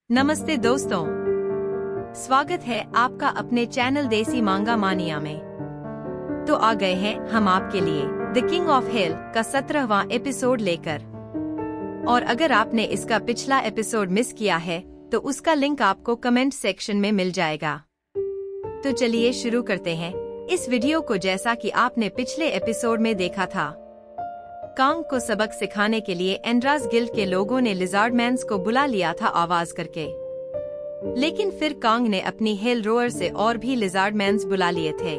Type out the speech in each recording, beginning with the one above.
नमस्ते दोस्तों, स्वागत है आपका अपने चैनल देसी मांगा मानिया में। तो आ गए हैं हम आपके लिए द किंग ऑफ हिल का 17वां एपिसोड लेकर। और अगर आपने इसका पिछला एपिसोड मिस किया है तो उसका लिंक आपको कमेंट सेक्शन में मिल जाएगा। तो चलिए शुरू करते हैं इस वीडियो को। जैसा कि आपने पिछले एपिसोड में देखा था, कांग को सबक सिखाने के लिए एंड्रास गिल्ड के लोगों ने लिजार्डमैन्स को बुला लिया था आवाज करके। लेकिन फिर कांग ने अपनी हेल रोअर से और भी लिजार्डमैन्स बुला लिए थे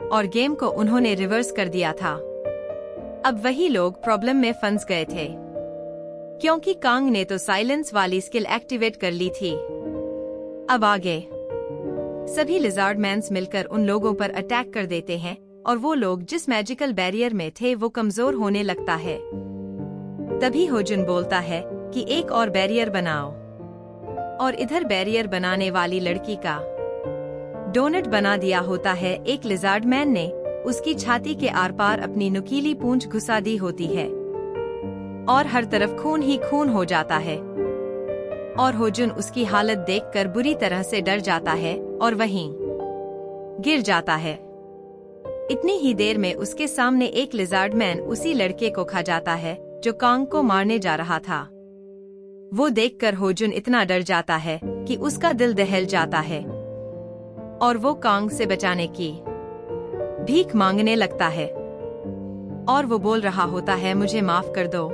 और गेम को उन्होंने रिवर्स कर दिया था। अब वही लोग प्रॉब्लम में फंस गए थे क्योंकि कांग ने तो साइलेंस वाली स्किल एक्टिवेट कर ली थी। अब आगे सभी लिजार्डमैन्स मिलकर उन लोगों पर अटैक कर देते हैं और वो लोग जिस मैजिकल बैरियर में थे वो कमजोर होने लगता है। तभी होजुन बोलता है कि एक और बैरियर बनाओ, और इधर बैरियर बनाने वाली लड़की का डोनट बना दिया होता है एक लिजार्डमैन ने। उसकी छाती के आर पार अपनी नुकीली पूंछ घुसा दी होती है और हर तरफ खून ही खून हो जाता है। और होजुन उसकी हालत देखकर बुरी तरह से डर जाता है और वहीं गिर जाता है। इतनी ही देर में उसके सामने एक लिजार्डमैन उसी लड़के को खा जाता है जो कांग को मारने जा रहा था। वो देखकर होजुन इतना डर जाता है कि उसका दिल दहल जाता है और वो कांग से बचाने की भीख मांगने लगता है। और वो बोल रहा होता है, मुझे माफ कर दो,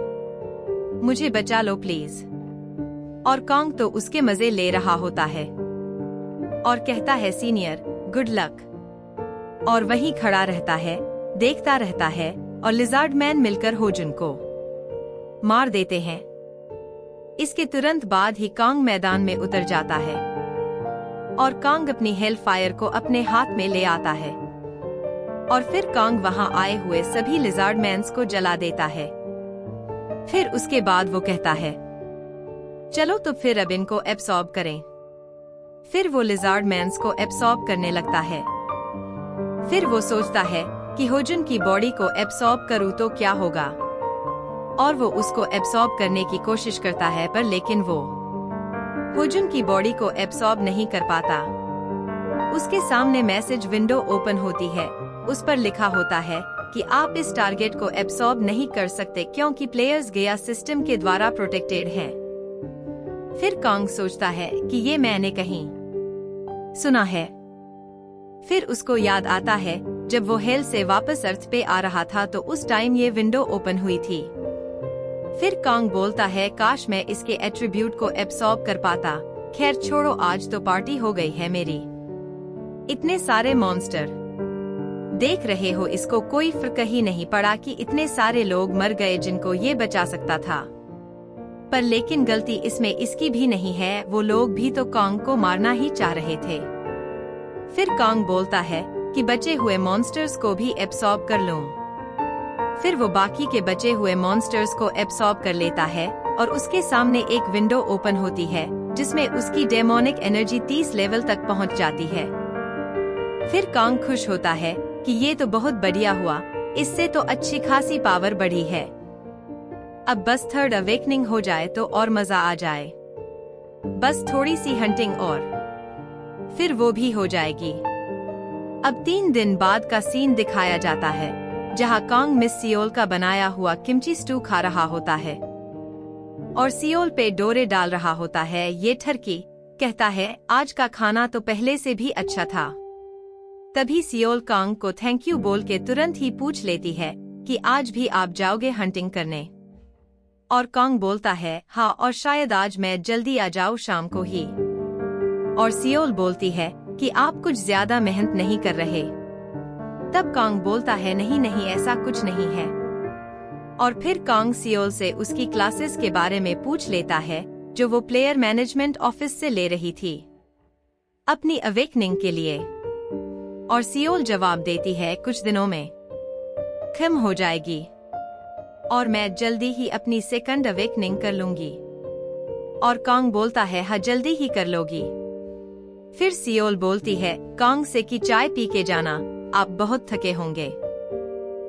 मुझे बचा लो प्लीज। और कांग तो उसके मजे ले रहा होता है और कहता है, सीनियर गुड लक। और वहीं खड़ा रहता है, देखता रहता है और लिजार्डमैन मिलकर होजुन को मार देते हैं। इसके तुरंत बाद ही कांग मैदान में उतर जाता है और कांग अपनी हेल फायर को अपने हाथ में ले आता है और फिर कांग वहां आए हुए सभी लिजार्डमैन्स को जला देता है। फिर उसके बाद वो कहता है, चलो तो फिर अब इनको एब्सॉर्ब करें। फिर वो लिजार्डमैन्स को एब्सॉर्ब करने लगता है। फिर वो सोचता है कि होजुन की बॉडी को एब्सॉर्ब करूं तो क्या होगा, और वो उसको एब्सॉर्ब करने की कोशिश करता है, पर लेकिन वो होजुन की बॉडी को एब्सॉर्ब नहीं कर पाता। उसके सामने मैसेज विंडो ओपन होती है। उस पर लिखा होता है कि आप इस टारगेट को एब्सॉर्ब नहीं कर सकते क्योंकि प्लेयर्स गया सिस्टम के द्वारा प्रोटेक्टेड हैं। फिर कांग सोचता है कि ये मैंने कहीं सुना है। फिर उसको याद आता है जब वो हेल से वापस अर्थ पे आ रहा था तो उस टाइम ये विंडो ओपन हुई थी। फिर कांग बोलता है, काश मैं इसके एट्रीब्यूट को एब्सॉर्ब कर पाता। खैर छोड़ो, आज तो पार्टी हो गई है मेरी। इतने सारे मॉन्स्टर देख रहे हो, इसको कोई फर्क ही नहीं पड़ा कि इतने सारे लोग मर गए जिनको ये बचा सकता था। पर लेकिन गलती इसमें इसकी भी नहीं है, वो लोग भी तो कांग को मारना ही चाह रहे थे। फिर कांग बोलता है कि बचे हुए मॉन्स्टर्स को भी एब्सॉर्ब कर लूं। फिर वो बाकी के बचे हुए मॉन्स्टर्स को एब्सॉर्ब कर लेता है और उसके सामने एक विंडो ओपन होती है जिसमें उसकी डेमोनिक एनर्जी 30 लेवल तक पहुंच जाती है। फिर कांग खुश होता है कि ये तो बहुत बढ़िया हुआ, इससे तो अच्छी खासी पावर बढ़ी है। अब बस थर्ड अवेकनिंग हो जाए तो और मजा आ जाए। बस थोड़ी सी हंटिंग और फिर वो भी हो जाएगी। अब 3 दिन बाद का सीन दिखाया जाता है जहां कांग मिस सियोल का बनाया हुआ किमची स्टू खा रहा होता है और सियोल पे डोरे डाल रहा होता है। ये ठरकी कहता है, आज का खाना तो पहले से भी अच्छा था। तभी सियोल कांग को थैंक यू बोल के तुरंत ही पूछ लेती है कि आज भी आप जाओगे हंटिंग करने। और कांग बोलता है, हाँ, और शायद आज मैं जल्दी आ जाऊँ शाम को ही। और सियोल बोलती है कि आप कुछ ज्यादा मेहनत नहीं कर रहे। तब कांग बोलता है, नहीं नहीं, ऐसा कुछ नहीं है। और फिर कांग सियोल से उसकी क्लासेस के बारे में पूछ लेता है जो वो प्लेयर मैनेजमेंट ऑफिस से ले रही थी अपनी अवेकनिंग के लिए। और सियोल जवाब देती है, कुछ दिनों में खत्म हो जाएगी और मैं जल्दी ही अपनी सेकंड अवेकनिंग कर लूंगी। और कांग बोलता है, हाँ जल्दी ही कर लोगी। फिर सियोल बोलती है कांग से कि चाय पी के जाना, आप बहुत थके होंगे।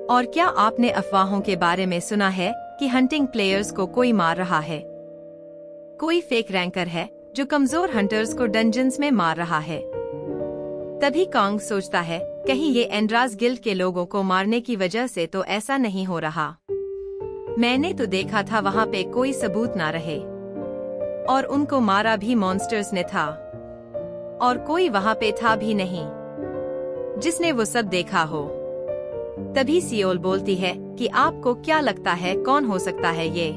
और क्या आपने अफवाहों के बारे में सुना है कि हंटिंग प्लेयर्स को कोई मार रहा है? कोई फेक रैंकर है जो कमजोर हंटर्स को डंजन्स में मार रहा है। तभी कांग सोचता है, कहीं ये एंड्रास गिल्ड के लोगों को मारने की वजह से तो ऐसा नहीं हो रहा। मैंने तो देखा था वहाँ पे कोई सबूत ना रहे, और उनको मारा भी मॉन्स्टर्स ने था, और कोई वहाँ पे था भी नहीं जिसने वो सब देखा हो। तभी सियोल बोलती है कि आपको क्या लगता है कौन हो सकता है ये?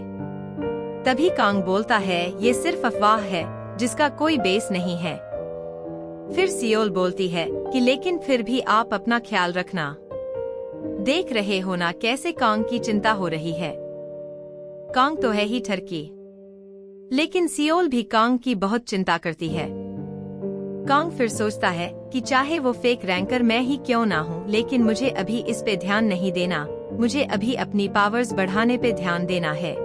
तभी कांग बोलता है, ये सिर्फ अफवाह है जिसका कोई बेस नहीं है। फिर सियोल बोलती है कि लेकिन फिर भी आप अपना ख्याल रखना। देख रहे हो ना कैसे कांग की चिंता हो रही है। कांग तो है ही ठरकी, लेकिन सियोल भी कांग की बहुत चिंता करती है। कांग फिर सोचता है कि चाहे वो फेक रैंकर मैं ही क्यों ना हूँ, लेकिन मुझे अभी इस पे ध्यान नहीं देना, मुझे अभी अपनी पावर्स बढ़ाने पे ध्यान देना है।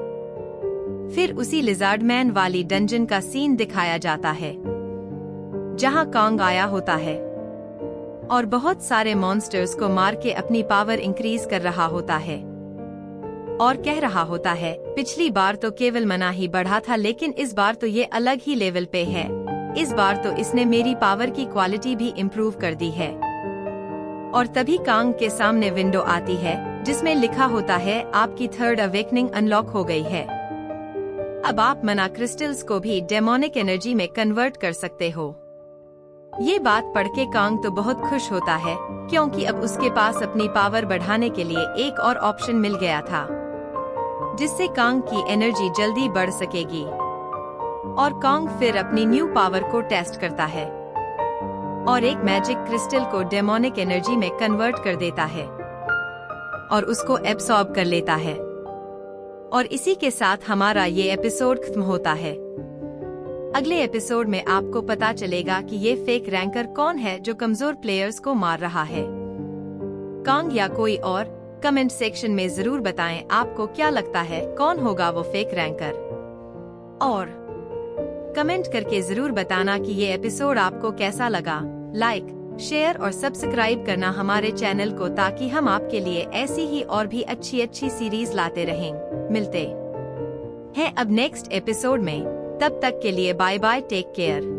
फिर उसी लिजार्ड मैन वाली डंजन का सीन दिखाया जाता है जहाँ कांग आया होता है और बहुत सारे मॉन्स्टर्स को मार के अपनी पावर इंक्रीज कर रहा होता है, और कह रहा होता है पिछली बार तो केवल मना ही बढ़ा था, लेकिन इस बार तो ये अलग ही लेवल पे है। इस बार तो इसने मेरी पावर की क्वालिटी भी इम्प्रूव कर दी है। और तभी कांग के सामने विंडो आती है जिसमें लिखा होता है आपकी थर्ड अवेकनिंग अनलॉक हो गई है। अब आप मना क्रिस्टल्स को भी डेमोनिक एनर्जी में कन्वर्ट कर सकते हो। ये बात पढ़ के कांग तो बहुत खुश होता है, क्योंकि अब उसके पास अपनी पावर बढ़ाने के लिए एक और ऑप्शन मिल गया था, जिससे कांग की एनर्जी जल्दी बढ़ सकेगी। और कांग फिर अपनी न्यू पावर को टेस्ट करता है और एक मैजिक क्रिस्टल को डेमोनिक एनर्जी में कन्वर्ट कर देता है और उसको एब्सॉर्ब कर लेता है। और इसी के साथ हमारा ये एपिसोड खत्म होता है। अगले एपिसोड में आपको पता चलेगा कि ये फेक रैंकर कौन है जो कमजोर प्लेयर्स को मार रहा है, कांग या कोई और। कमेंट सेक्शन में जरूर बताएं आपको क्या लगता है कौन होगा वो फेक रैंकर, और कमेंट करके जरूर बताना कि ये एपिसोड आपको कैसा लगा। लाइक, शेयर और सब्सक्राइब करना हमारे चैनल को, ताकि हम आपके लिए ऐसी ही और भी अच्छी सीरीज लाते रहें। मिलते हैं अब नेक्स्ट एपिसोड में, तब तक के लिए बाय बाय, टेक केयर।